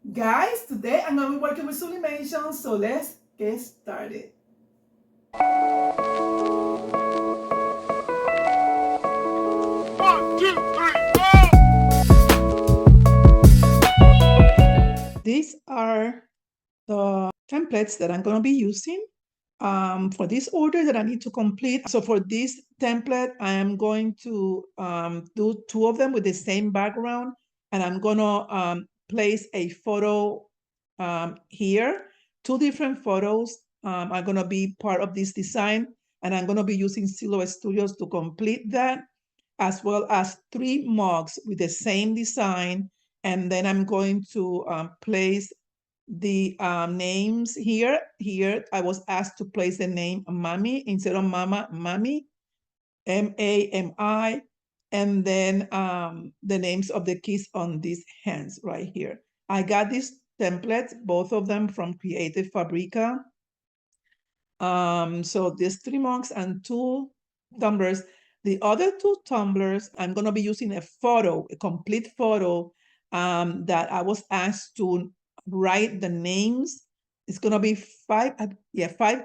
Guys, today I'm going to be working with sublimation, so let's get started. One, two, three, four. These are the templates that I'm going to be using for this order that I need to complete. So for this template, I am going to do two of them with the same background, and I'm going to place a photo here. Two different photos are going to be part of this design, and I'm going to be using Silhouette Studios to complete that, as well as three mugs with the same design. And then I'm going to place the names here. Here, I was asked to place the name Mami instead of Mama, Mami, Mami, and then the names of the kids on these hands right here. I got these templates, both of them from Creative Fabrica. So there's three mugs and two tumblers. The other two tumblers, I'm gonna be using a photo, a complete photo that I was asked to write the names. It's gonna be five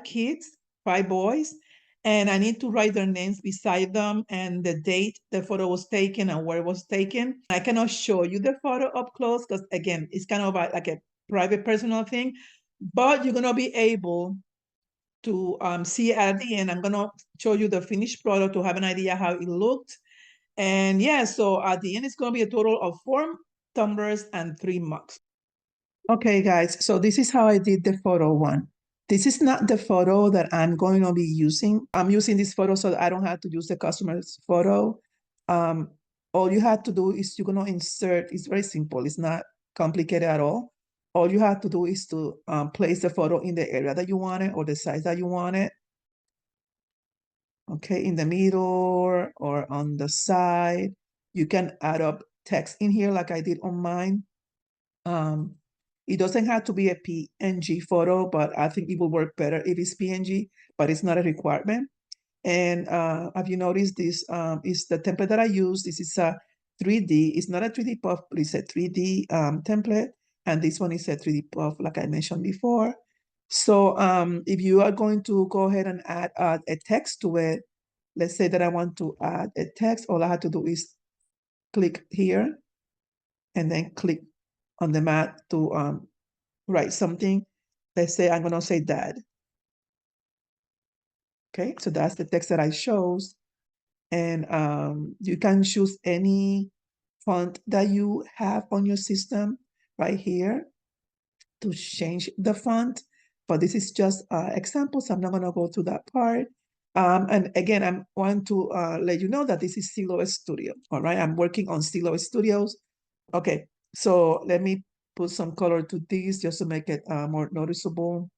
kids, five boys, and I need to write their names beside them and the date the photo was taken and where it was taken. I cannot show you the photo up close because again, it's kind of like a private personal thing, but you're gonna be able to see at the end. I'm gonna show you the finished product to have an idea how it looked. And yeah, so at the end, it's gonna be a total of 4 tumblers and 3 mugs. Okay, guys, so this is how I did the photo one. This is not the photo that I'm going to be using. I'm using this photo so that I don't have to use the customer's photo. Um, all you have to do is you're gonna insert, it's very simple, it's not complicated at all. All you have to do is to place the photo in the area that you want it or the size that you want it. Okay, in the middle or on the side. You can add up text in here like I did on mine. Um, it doesn't have to be a PNG photo, but I think it will work better if it's PNG, but it's not a requirement. And have you noticed this is the template that I use? This is a 3D. It's not a 3D puff, but it's a 3D template. And this one is a 3D puff, like I mentioned before. So if you are going to go ahead and add a text to it, let's say that I want to add a text, all I have to do is click here and then click on the mat to write something. Let's say I'm gonna say dad. Okay, so that's the text that I chose. And you can choose any font that you have on your system right here to change the font. But this is just examples. I'm not gonna go to that part. And again, I want to let you know that this is Silhouette Studio. All right, I'm working on Silhouette Studios. Okay, so let me put some color to this just to make it more noticeable.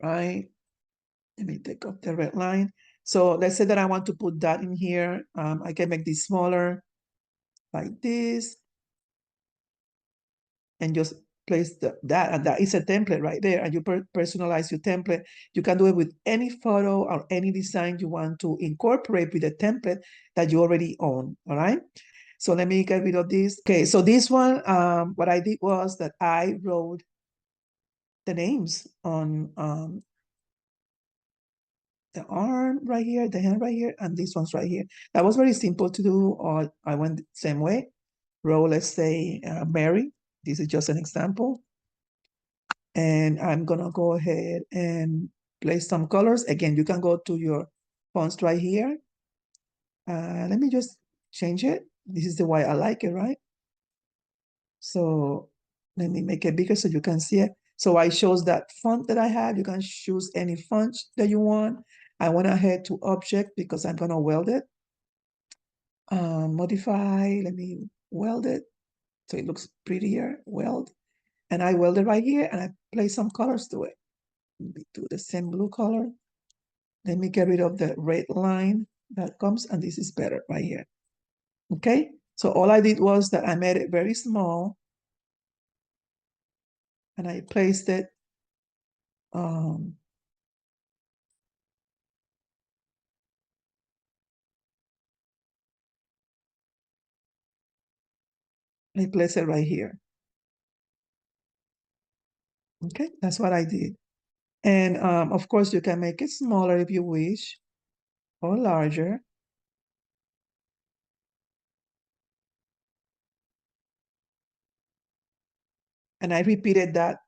Right, let me take off the red line. So let's say that I want to put that in here. I can make this smaller like this and just place that, and that is a template right there, and you personalize your template. You can do it with any photo or any design you want to incorporate with a template that you already own. All right, so let me get rid of this. Okay, so this one, what I did was that I wrote the names on the arm right here, the hand right here, and this one's right here. That was very simple to do, or I went the same way. Row, let's say Mary. This is just an example. And I'm gonna go ahead and place some colors. Again, you can go to your fonts right here. Let me just change it. This is the way I like it, right? So let me make it bigger so you can see it. So I chose that font that I have. You can choose any font that you want. I went ahead to object because I'm gonna weld it. Modify, let me weld it so it looks prettier, weld. And I weld it right here and I place some colors to it. Let me do the same blue color. Let me get rid of the red line that comes, and this is better right here. Okay, so all I did was that I made it very small and I placed it I place it right here. Okay, that's what I did. And of course, you can make it smaller if you wish, or larger. And I repeated that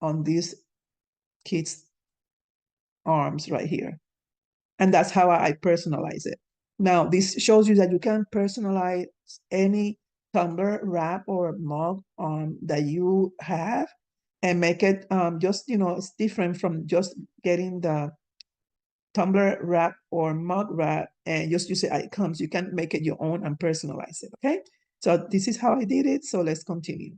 on these kids' arms right here. And that's how I personalize it. Now, this shows you that you can personalize any tumbler, wrap, or mug that you have and make it just, it's different from just getting the tumbler wrap or mug wrap and just use it as it comes. You can make it your own and personalize it, okay? So this is how I did it. So let's continue.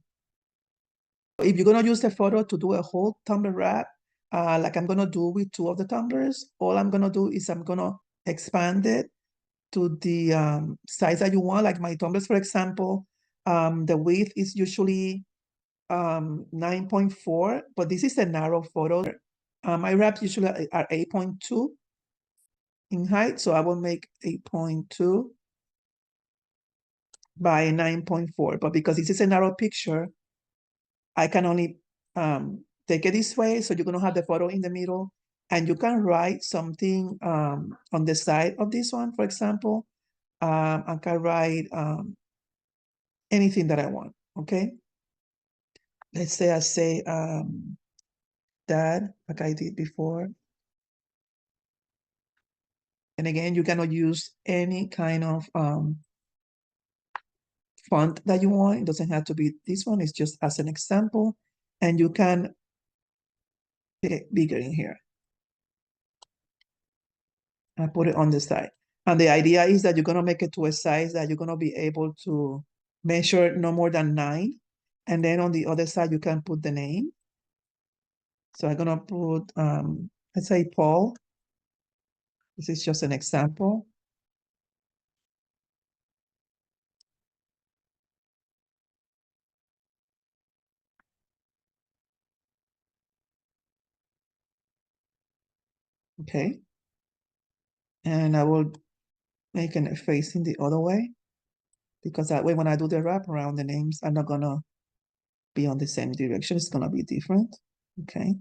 If you're gonna use the photo to do a whole tumbler wrap, like I'm gonna do with two of the tumblers, all I'm gonna do is I'm gonna expand it to the size that you want. Like my tumblers, for example, the width is usually 9.4, but this is a narrow photo. My wraps usually are 8.2 in height, so I will make 8.2 by 9.4. But because this is a narrow picture, I can only take it this way. So you're gonna have the photo in the middle, and you can write something on the side of this one, for example. I can write anything that I want, okay? Let's say I say dad, like I did before. And again, you cannot use any kind of font that you want. It doesn't have to be this one. It's just as an example. And you can make it bigger in here. I put it on the side. And the idea is that you're going to make it to a size that you're going to be able to measure no more than 9. And then on the other side, you can put the name. So I'm going to put, let's say Paul. This is just an example. Okay. And I will make it facing the other way, because that way when I do the wrap around, the names are not gonna be on the same direction. It's gonna be different. Okay.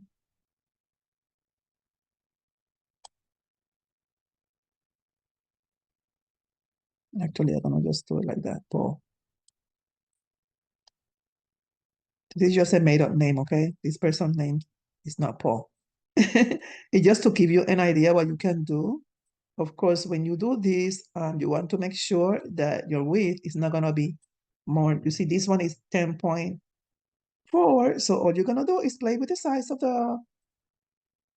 Actually, I'm gonna just do it like that, Paul. This is just a made up name, okay? This person's name is not Paul. It's just to give you an idea what you can do. Of course, when you do this, you want to make sure that your width is not gonna be more. You see, this one is 10.4. So all you're gonna do is play with the size of the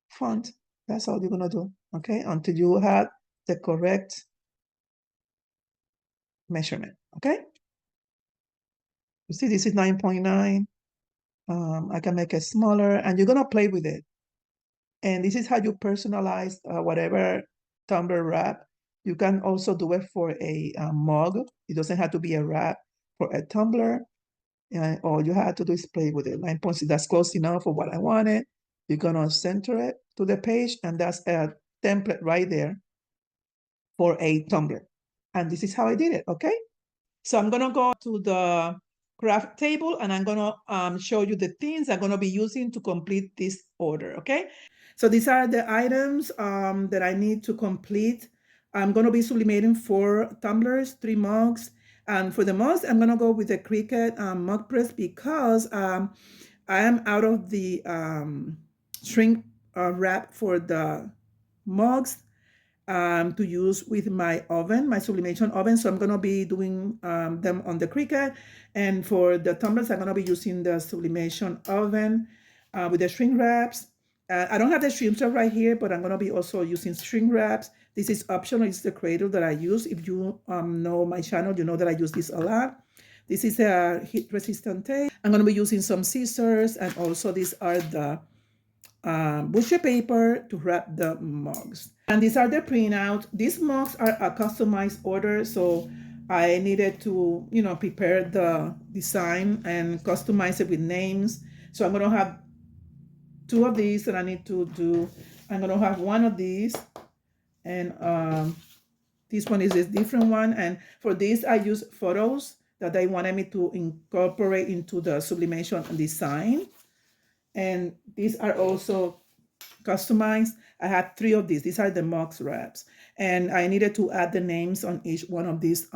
font. That's all you're gonna do, okay? Until you have the correct measurement, okay? You see, this is 9.9. I can make it smaller, and you're gonna play with it. And this is how you personalize whatever tumbler wrap. You can also do it for a mug. It doesn't have to be a wrap for a tumbler. And all you have to do is play with it. 9.6, that's close enough for what I wanted. You're gonna center it to the page, and that's a template right there for a tumbler. And this is how I did it, okay? So I'm gonna go to the craft table, and I'm gonna show you the things I'm gonna be using to complete this order, okay? So these are the items that I need to complete. I'm gonna be sublimating 4 tumblers, 3 mugs, and for the mugs, I'm gonna go with the Cricut Mug Press because I am out of the shrink wrap for the mugs to use with my oven, my sublimation oven. So I'm gonna be doing them on the Cricut. And for the tumblers, I'm gonna be using the sublimation oven with the shrink wraps. I don't have the shrink wrap right here, but I'm gonna be also using shrink wraps. This is optional, it's the cradle that I use. If you know my channel, you know that I use this a lot. This is a heat resistant tape. I'm gonna be using some scissors, and also these are the butcher paper to wrap the mugs. And these are the printouts. These mugs are a customized order, so I needed to, prepare the design and customize it with names. So I'm gonna have 2 of these that I need to do. I'm gonna have 1 of these, and this one is a different one. And for this, I use photos that they wanted me to incorporate into the sublimation design. And these are also customized. I had 3 of these. These are the Mux wraps. And I needed to add the names on each one of these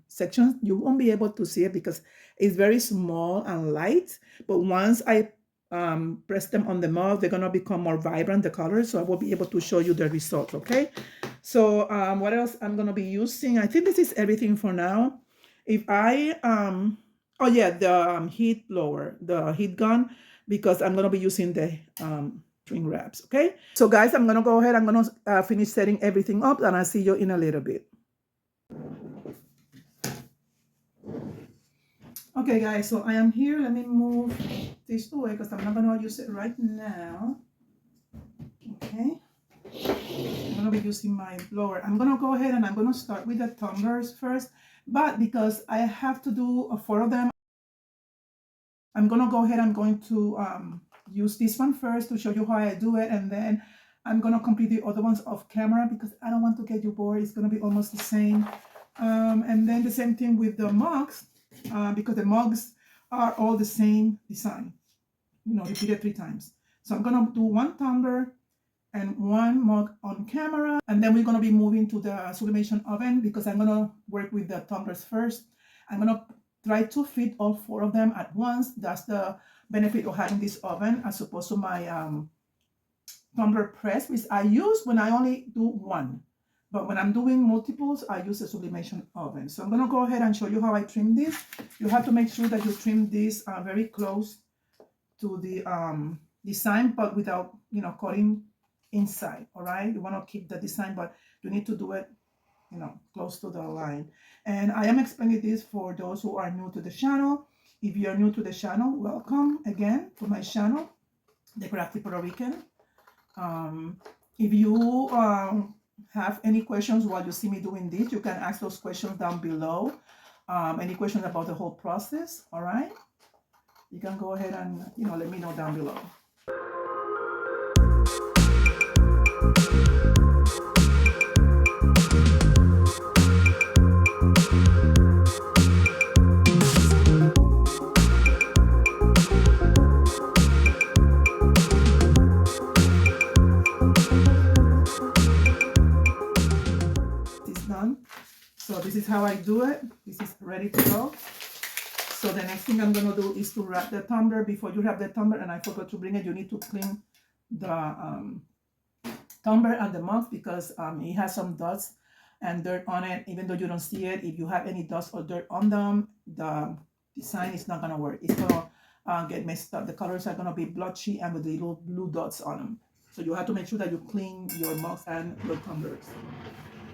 sections. You won't be able to see it because it's very small and light. But once I press them on the mug, they're gonna become more vibrant, the colors. So I will be able to show you the results, okay? So what else I'm gonna be using? I think this is everything for now. If I, oh yeah, the heat blower, the heat gun, because I'm gonna be using the string wraps, okay? So guys, I'm gonna go ahead, I'm gonna finish setting everything up and I'll see you in a little bit. Okay guys, so I am here. Let me move this away because I'm not gonna use it right now. Okay. I'm gonna be using my blower. I'm gonna go ahead and I'm gonna start with the tumblers first, but because I have to do 4 of them, I'm gonna go ahead, I'm going to use this one first to show you how I do it, and then I'm gonna complete the other ones off camera because I don't want to get you bored. It's gonna be almost the same. And then the same thing with the mugs, because the mugs are all the same design, you know, repeated 3 times. So I'm gonna do 1 tumbler and 1 mug on camera, and then we're gonna be moving to the sublimation oven because I'm gonna work with the tumblers first. I'm gonna try to fit all 4 of them at once. That's the benefit of having this oven as opposed to my tumbler press, which I use when I only do 1. But when I'm doing multiples, I use the sublimation oven. So I'm gonna go ahead and show you how I trim this. You have to make sure that you trim this very close to the design, but without, you know, cutting inside. All right, you want to keep the design, but you need to do it, you know, close to the line. And I am explaining this for those who are new to the channel. If you are new to the channel, welcome again to my channel, The Crafty Puerto Rican. If you have any questions while you see me doing this, you can ask those questions down below. Any questions about the whole process, all right? You can go ahead and, you know, let me know down below. It's done. So this is how I do it. This is ready to go. So the next thing I'm gonna do is to wrap the tumbler. Before you wrap the tumbler, and I forgot to bring it, you need to clean the tumbler and the mug because it has some dust and dirt on it. Even though you don't see it, if you have any dust or dirt on them, the design is not gonna work. It's gonna get messed up. The colors are gonna be blotchy and with the little blue dots on them. So you have to make sure that you clean your mugs and your tumblers.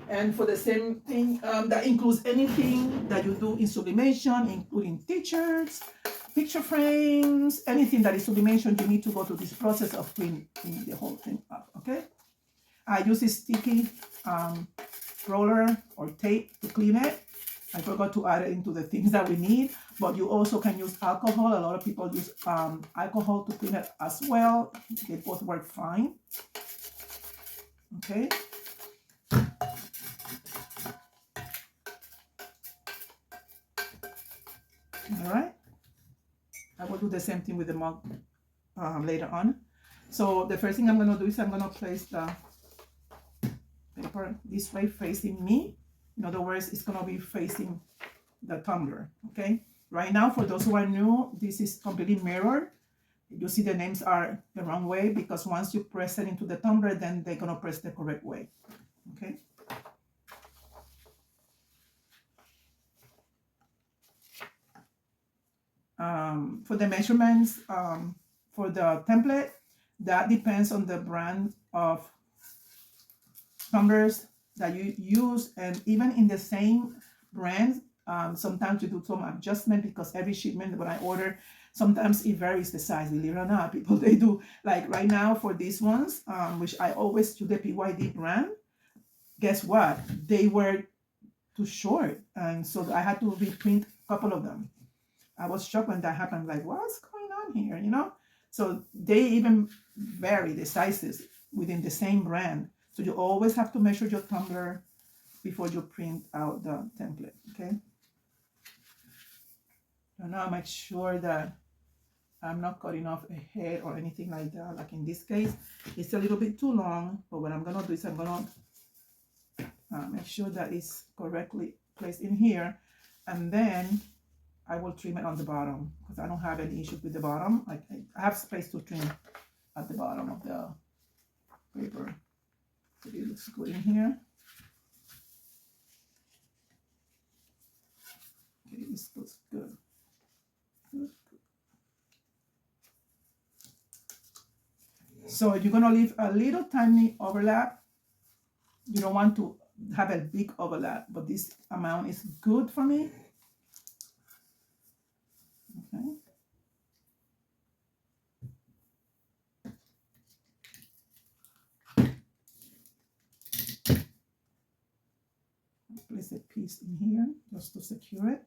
And for the same thing, that includes anything that you do in sublimation, including t-shirts, picture frames, anything that is sublimation, you need to go through this process of cleaning the whole thing up, okay? I use this sticky roller or tape to clean it. I forgot to add it into the things that we need, but you also can use alcohol. A lot of people use alcohol to clean it as well. They both work fine, okay? All right, I will do the same thing with the mug later on. So the first thing I'm gonna do is I'm gonna place the paper this way facing me. In other words, it's gonna be facing the tumbler, okay? Right now, for those who are new, this is completely mirrored. You see the names are the wrong way because once you press it into the tumbler, then they're gonna press the correct way, okay? For the measurements, for the template, that depends on the brand of tumblers that you use, and even in the same brand, sometimes you do some adjustment because every shipment when I order, sometimes it varies the size. Believe it or not, people, they do. Like right now for these ones, which I always do the PYD brand, guess what? They were too short, and so I had to reprint a couple of them. I was shocked when that happened, like, what's going on here, you know? So they even vary the sizes within the same brand. So you always have to measure your tumbler before you print out the template, okay? So now make sure that I'm not cutting off a head or anything like that. Like in this case, it's a little bit too long, but what I'm gonna do is I'm gonna make sure that it's correctly placed in here, and then I will trim it on the bottom because I don't have any issues with the bottom. I have space to trim at the bottom of the paper. So it looks good in here. Okay, this looks good. Good. So you're gonna leave a little tiny overlap. You don't want to have a big overlap, but this amount is good for me. Okay. Place a piece in here just to secure it.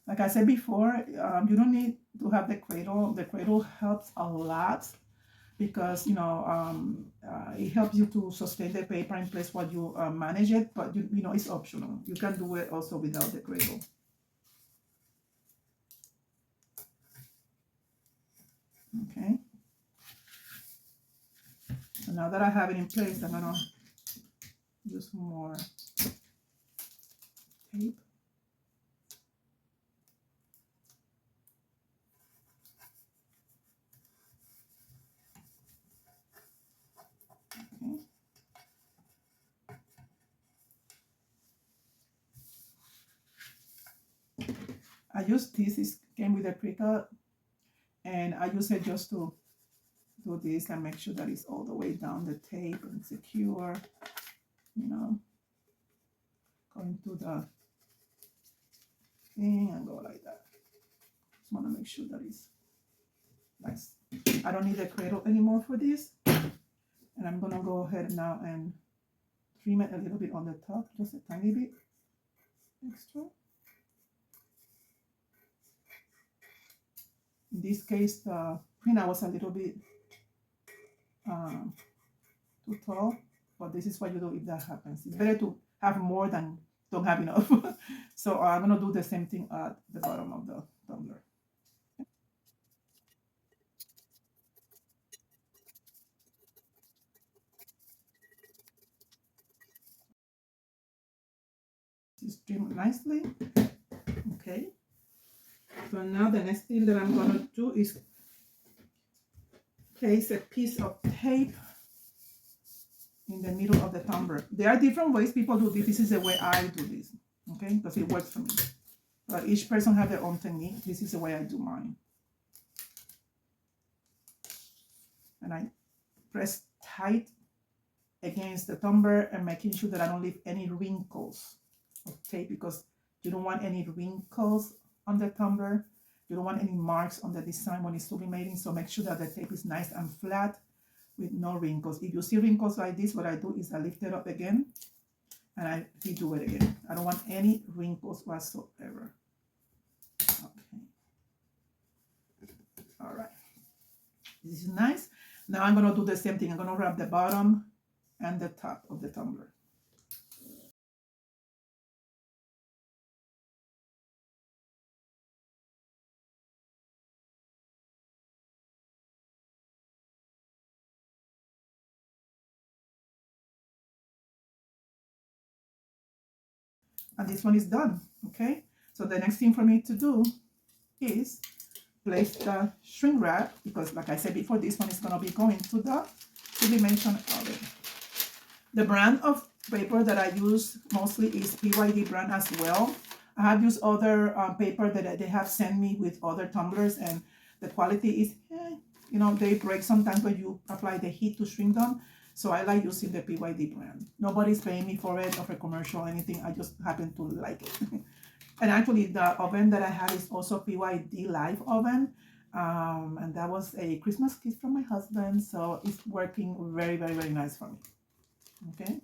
Like I said before, you don't need to have the cradle. The cradle helps a lot because it helps you to sustain the paper in place while you manage it. But you know it's optional. You can do it also without the cradle. Okay. So now that I have it in place, I'm gonna use more tape. I use this, it came with a Cricut, and I use it just to do this and make sure that it's all the way down the tape and secure, going to the thing and go like that. Just want to make sure that it's nice. I don't need a cradle anymore for this, and I'm gonna go ahead now and trim it a little bit on the top, just a tiny bit extra. In this case, the printout was a little bit too tall, but this is what you do if that happens. It's better to have more than don't have enough. So I'm gonna do the same thing at the bottom of the tumbler. Just trim it nicely. Okay. So now the next thing that I'm gonna do is place a piece of tape in the middle of the tumbler. There are different ways people do this. This is the way I do this, okay? Because it works for me. But each person has their own technique. This is the way I do mine. And I press tight against the tumbler and making sure that I don't leave any wrinkles of tape, because you don't want any wrinkles on the tumbler. You don't want any marks on the design when it's sublimating. So make sure that the tape is nice and flat with no wrinkles. If you see wrinkles like this, what I do is I lift it up again and I redo it again. I don't want any wrinkles whatsoever. Okay. All right. This is nice. Now I'm going to do the same thing. I'm going to wrap the bottom and the top of the tumbler. And this one is done. Okay. So the next thing for me to do is place the shrink wrap, because like I said before, this one is going to be going to the sublimation oven. The brand of paper that I use mostly is PYD brand as well. I have used other paper that they have sent me with other tumblers, and the quality is, they break sometimes when you apply the heat to shrink them. So I like using the PYD brand. Nobody's paying me for it or for commercial or anything. I just happen to like it. And actually, the oven that I have is also PYD Live oven. And that was a Christmas gift from my husband. So it's working very, very, very nice for me. Okay.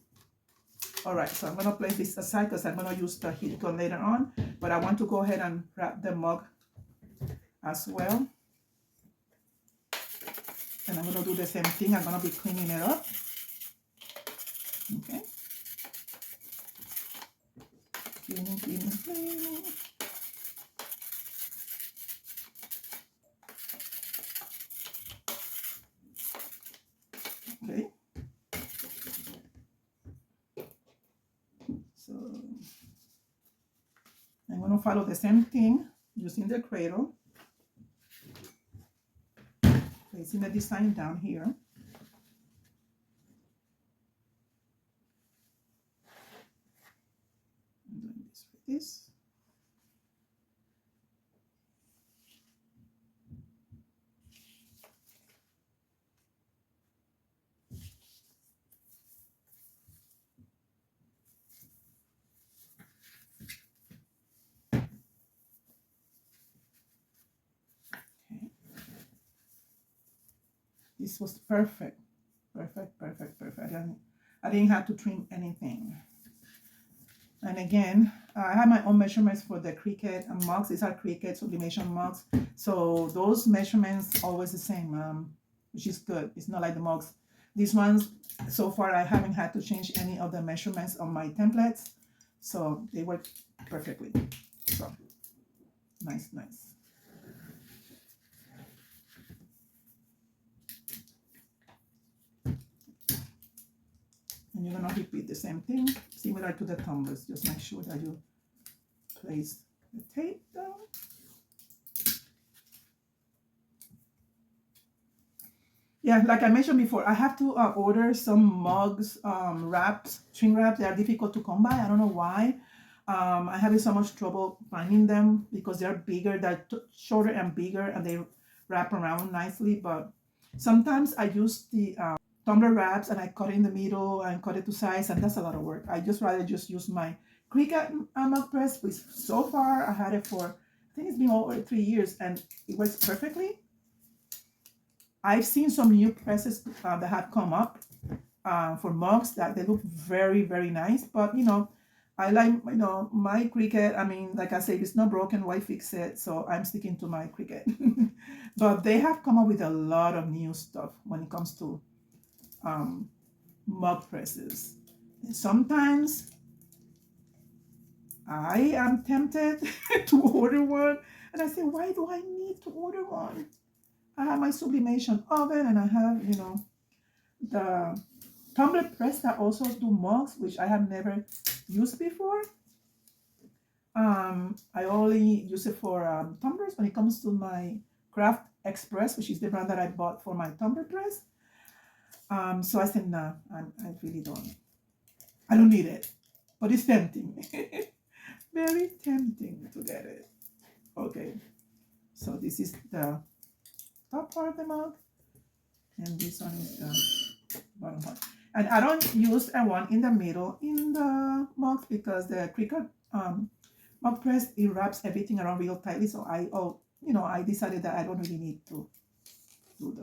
All right. So I'm going to place this aside because I'm going to use the heat gun later on. But I want to go ahead and wrap the mug as well. And I'm going to do the same thing. I'm going to be cleaning it up. Okay. Cleaning, cleaning, cleaning. Okay. So I'm going to follow the same thing using the cradle. Placing the design down here. I'm doing this with this. This was perfect. Perfect, perfect, perfect. I didn't have to trim anything. And again, I have my own measurements for the Cricut mugs. These are Cricut sublimation mugs. So those measurements always the same, which is good. It's not like the mugs. These ones, so far, I haven't had to change any of the measurements on my templates. So they work perfectly. So nice, nice. And you're gonna repeat the same thing, similar to the tumblers. Just make sure that you place the tape down. Yeah, like I mentioned before, I have to order some mugs, wraps, shrink wraps. They are difficult to come by. I don't know why. I'm having so much trouble finding them because they're bigger, they're shorter and bigger, and they wrap around nicely. But sometimes I use the tumbler wraps and I cut it in the middle and cut it to size, and that's a lot of work. I just rather just use my Cricut Mug Press, which so far I had it for, I think it's been over 3 years, and it works perfectly. I've seen some new presses that have come up for mugs that they look very, very nice, but you know, I like, you know, my Cricut. I mean, like I said, if it's not broken, why fix it? So I'm sticking to my Cricut. But they have come up with a lot of new stuff when it comes to mug presses. And sometimes I am tempted to order one, and I say, why do I need to order one? I have my sublimation oven, and I have, you know, the tumbler press that also do mugs, which I have never used before. I only use it for tumblers. When it comes to my Craft Express, which is the brand that I bought for my tumbler press. So I said, nah, I really don't. I don't need it, but it's tempting. Very tempting to get it. Okay, so this is the top part of the mug, and this one is the bottom part. And I don't use a one in the middle in the mug because the Cricut mug press, it wraps everything around real tightly. So I decided that I don't really need to do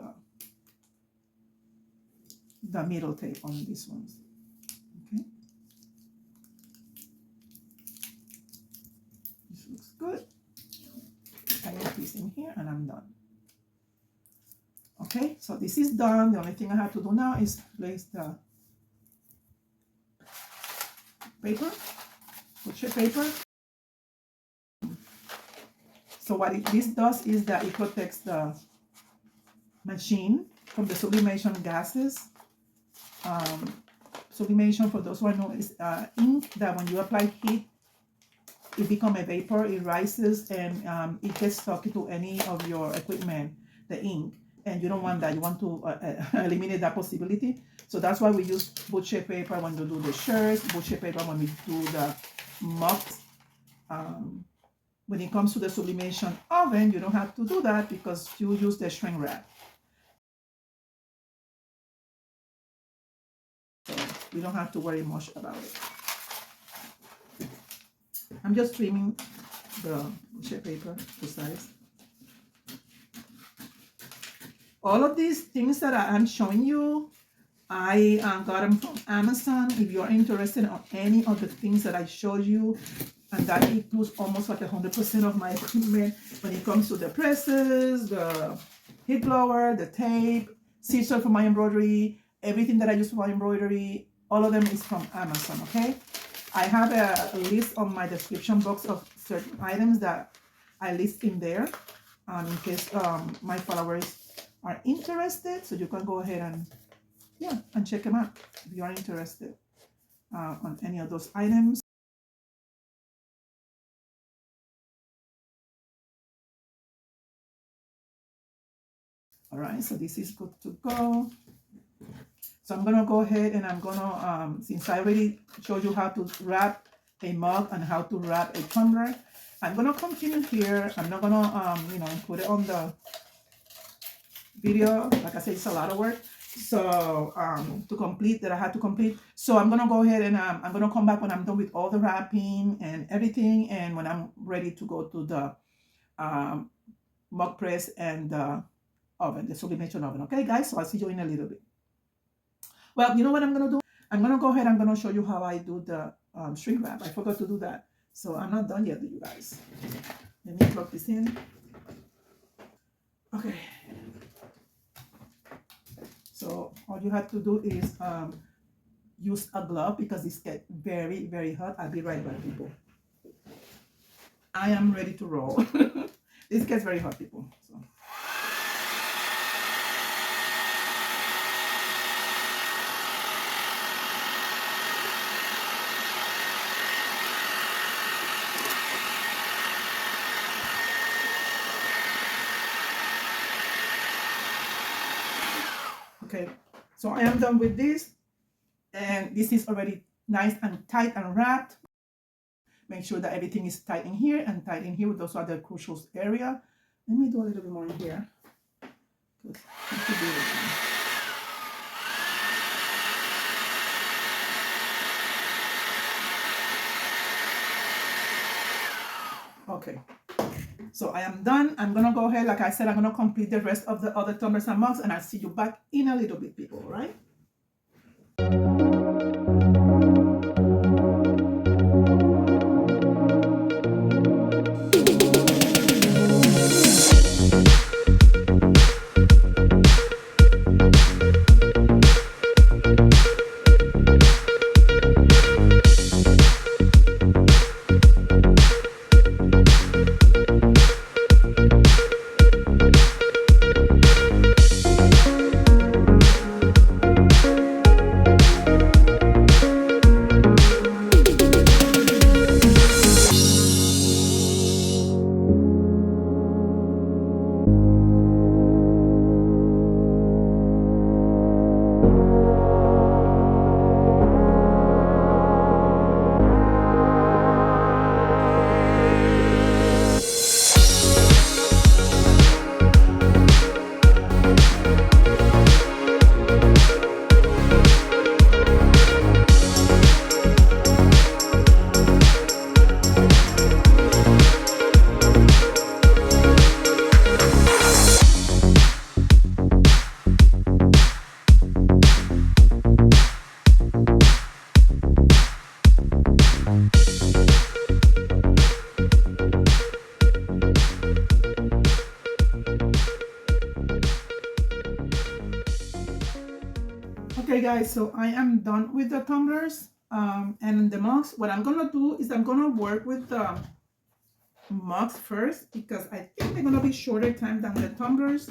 the middle tape on these ones. Okay, this looks good. I have this in here, and I'm done. Okay, so this is done. The only thing I have to do now is place the paper, butcher paper. So what this does is that it protects the machine from the sublimation gases. Sublimation, for those who know, is ink that when you apply heat, it becomes a vapor, it rises, and it gets stuck to any of your equipment, the ink. And you don't want that. You want to eliminate that possibility. So that's why we use butcher paper when we do the shirts, butcher paper when we do the mugs. When it comes to the sublimation oven, you don't have to do that because you use the shrink wrap. So we don't have to worry much about it. I'm just trimming the butcher paper to size. All of these things that I'm showing you, I got them from Amazon. If you're interested in any of the things that I showed you, and that includes almost like 100% of my equipment when it comes to the presses, the heat blower, the tape, scissors for my embroidery, everything that I use for my embroidery, all of them is from Amazon, okay? I have a list on my description box of certain items that I list in there in case my followers are interested. So you can go ahead and, yeah, and check them out if you are interested on any of those items. All right, so this is good to go. So I'm gonna go ahead and I'm gonna, since I already showed you how to wrap a mug and how to wrap a tumbler, I'm gonna continue here. I'm not gonna, put it on the video. Like I said, it's a lot of work. So to complete that I had to complete. So I'm gonna go ahead and I'm gonna come back when I'm done with all the wrapping and everything, and when I'm ready to go to the mug press and the oven, the sublimation oven. Okay, guys. So I'll see you in a little bit. Well, you know what I'm gonna do? I'm gonna go ahead. I'm gonna show you how I do the shrink wrap. I forgot to do that, so I'm not done yet, you guys. Let me plug this in. Okay. So all you have to do is use a glove because this gets very, very hot. I'll be right back, people. I am ready to roll. This gets very hot, people. So. Okay, so I am done with this, and this is already nice and tight and wrapped. Make sure that everything is tight in here and tight in here. Those are the crucial area. Let me do a little bit more in here. Okay, so I am done. I'm gonna go ahead, like I said, I'm gonna complete the rest of the other tumblers and mugs, and I'll see you back in a little bit, people, all right? Okay, guys, so I am done with the tumblers and the mugs. What I'm gonna do is I'm gonna work with the mugs first because I think they're gonna be shorter time than the tumblers,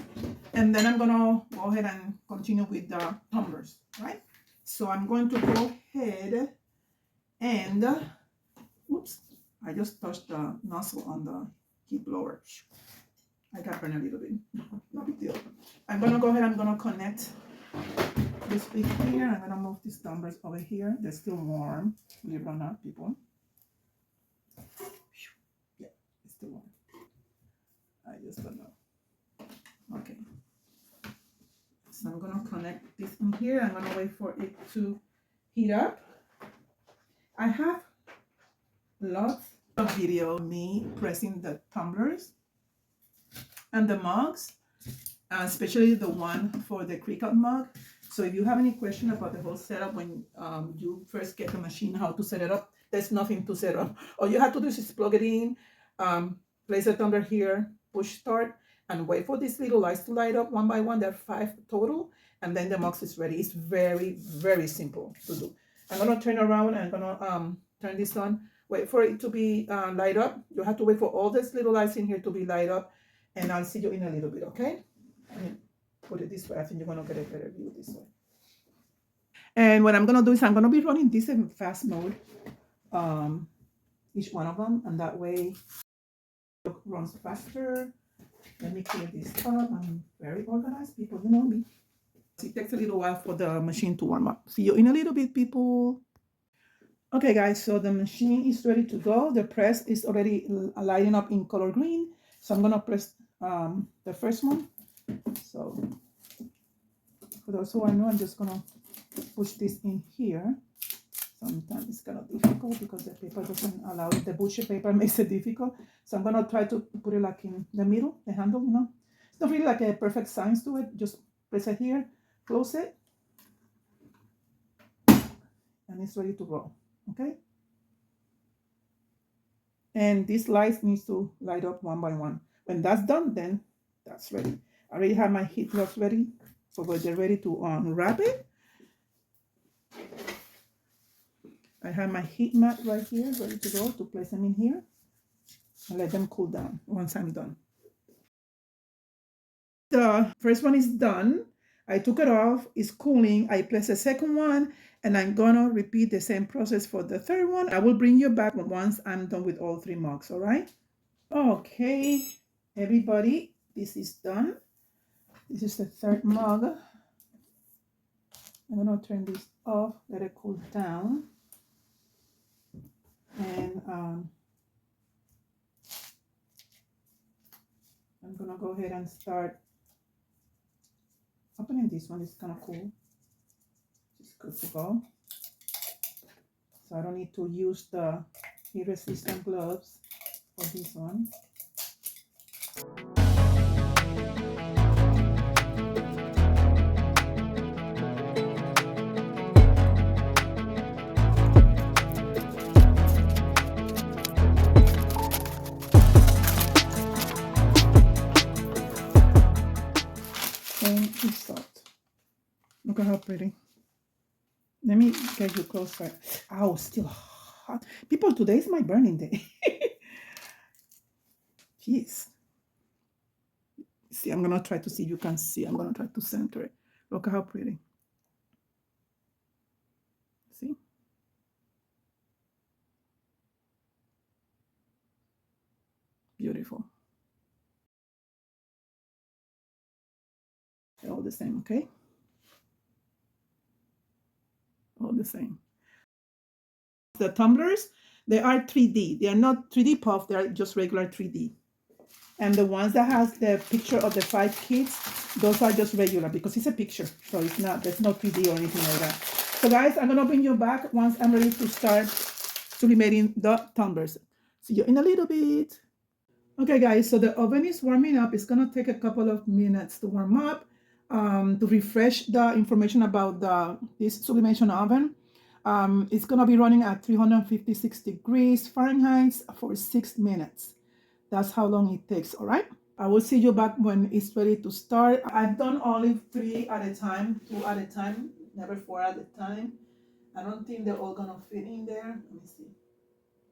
and then I'm gonna go ahead and continue with the tumblers, right? So I'm going to go ahead and oops, I just touched the nozzle on the heat blower. I got burned a little bit. No big deal. I'm gonna go ahead. I'm gonna connect this bit here. I'm gonna move these tumblers over here. They're still warm, believe it or not, people. Yeah, it's still warm. I just don't know. Okay. So I'm gonna connect this in here. I'm gonna wait for it to heat up. I have lots of video of me pressing the tumblers and the mugs, especially the one for the Cricut mug. So if you have any question about the whole setup when you first get the machine, how to set it up, there's nothing to set up. All you have to do is just plug it in, place the tumbler here, push start, and wait for these little lights to light up one by one. There are 5 total, and then the mug is ready. It's very, very simple to do. I'm gonna turn around and I'm gonna Turn this on. Wait for it to be light up. You have to wait for all these little lights in here to be light up, and I'll see you in a little bit, okay? Let me put it this way. I think you're gonna get a better view this way. And what I'm gonna do is I'm gonna be running this in fast mode, each one of them, and that way it runs faster. Let me clear this up. I'm very organized, people. You know me. It takes a little while for the machine to warm up. See you in a little bit, people. Okay, guys, so the machine is ready to go. The press is already lighting up in color green. So I'm gonna press the first one. So for those who are new, I'm just gonna push this in here. Sometimes it's kind of difficult because the paper doesn't allow it. The butcher paper makes it difficult. So I'm gonna try to put it like in the middle, the handle, you know. It's not really like a perfect science to it. Just press it here, close it, and it's ready to roll, okay? And these lights needs to light up one by one. When that's done, then that's ready. I already have my heat blocks ready. So when they're ready to unwrap it, I have my heat mat right here, ready to go, to place them in here and let them cool down once I'm done. The first one is done. I took it off, it's cooling. I place the second one, and I'm gonna repeat the same process for the third one. I will bring you back once I'm done with all 3 mugs, all right? Okay, everybody, this is done. This is the third mug. I'm gonna turn this off, let it cool down. And I'm gonna go ahead and start opening this one. It's kind of cool. It's good to go. So I don't need to use the heat resistant gloves for this one. And it's soft. Look at how pretty. Let me get you closer. Ow, still hot. People, today is my burning day. Jeez. See, I'm gonna try to see if you can see. I'm gonna try to center it. Look at how pretty. See? Beautiful. They're all the same, okay? All the same. The tumblers, they are 3D. They are not 3D puff, they are just regular 3D. And the ones that has the picture of the 5 kids, those are just regular because it's a picture. So it's not, there's no 3D or anything like that. So guys, I'm gonna bring you back once I'm ready to start sublimating the tumblers. See you in a little bit. Okay guys, so the oven is warming up. It's gonna take a couple of minutes to warm up, to refresh the information about this sublimation oven. It's gonna be running at 356 degrees Fahrenheit for 6 minutes. That's how long it takes, all right? I will see you back when it's ready to start. I've done only 3 at a time, 2 at a time, never 4 at a time. I don't think they're all gonna fit in there. Let me see.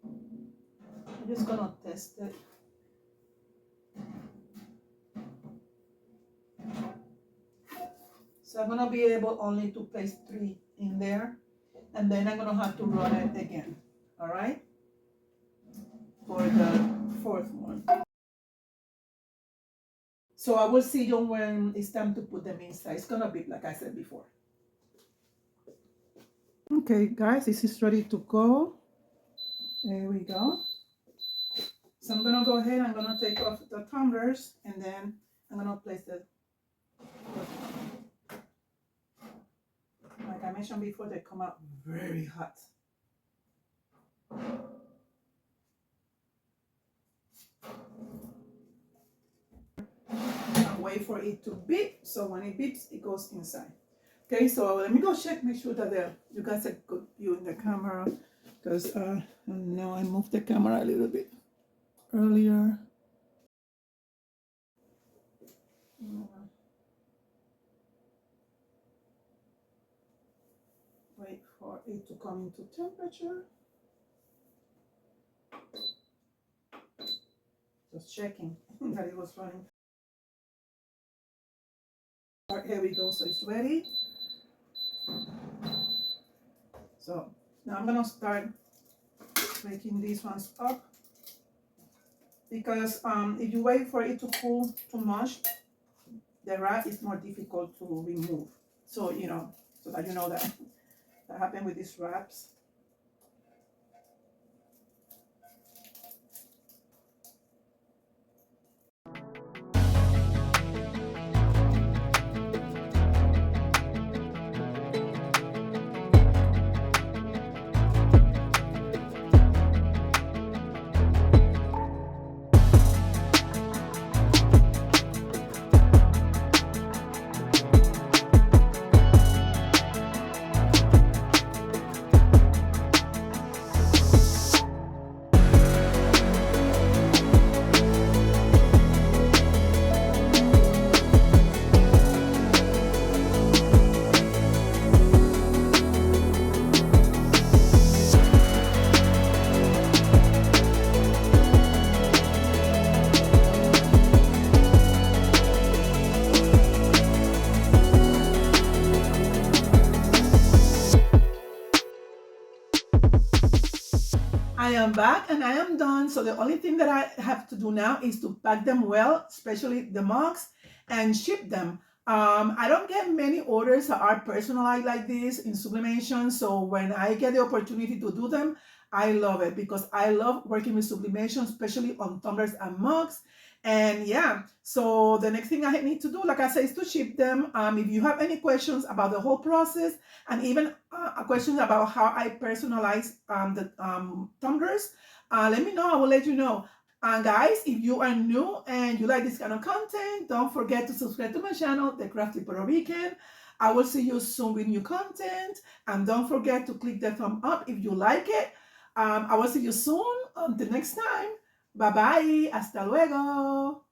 I'm just gonna test it. So I'm gonna be able only to place 3 in there, and then I'm gonna have to run it again, all right? For the 4th one. So I will see you when it's time to put them inside. It's gonna be like I said before. Okay, guys, this is ready to go. There we go. So I'm gonna go ahead, I'm gonna take off the tumblers, and then I'm gonna place the like I mentioned before, they come out very hot. And wait for it to beep. So when it beeps, it goes inside. Okay, so let me go check, make sure that you guys have good view in the camera, because no, I moved the camera a little bit earlier. Wait for it to come into temperature. Just checking that it was running. All right, here we go. So it's ready. So now I'm gonna start making these ones up, because if you wait for it to cool too much, the wrap is more difficult to remove. So so that you know that happened with these wraps. I am back and I am done. So the only thing that I have to do now is to pack them well, especially the mugs, and ship them. I don't get many orders that are personalized like this in sublimation. So when I get the opportunity to do them, I love it, because I love working with sublimation, especially on tumblers and mugs. And yeah, so the next thing I need to do, like I said, is to ship them. If you have any questions about the whole process, and even a question about how I personalize the tumblers, let me know. I will let you know. Guys, if you are new and you like this kind of content, don't forget to subscribe to my channel, The Crafty Puerto Rican. I will see you soon with new content. And don't forget to click the thumb up if you like it. I will see you soon. Until next time. Bye-bye. Hasta luego.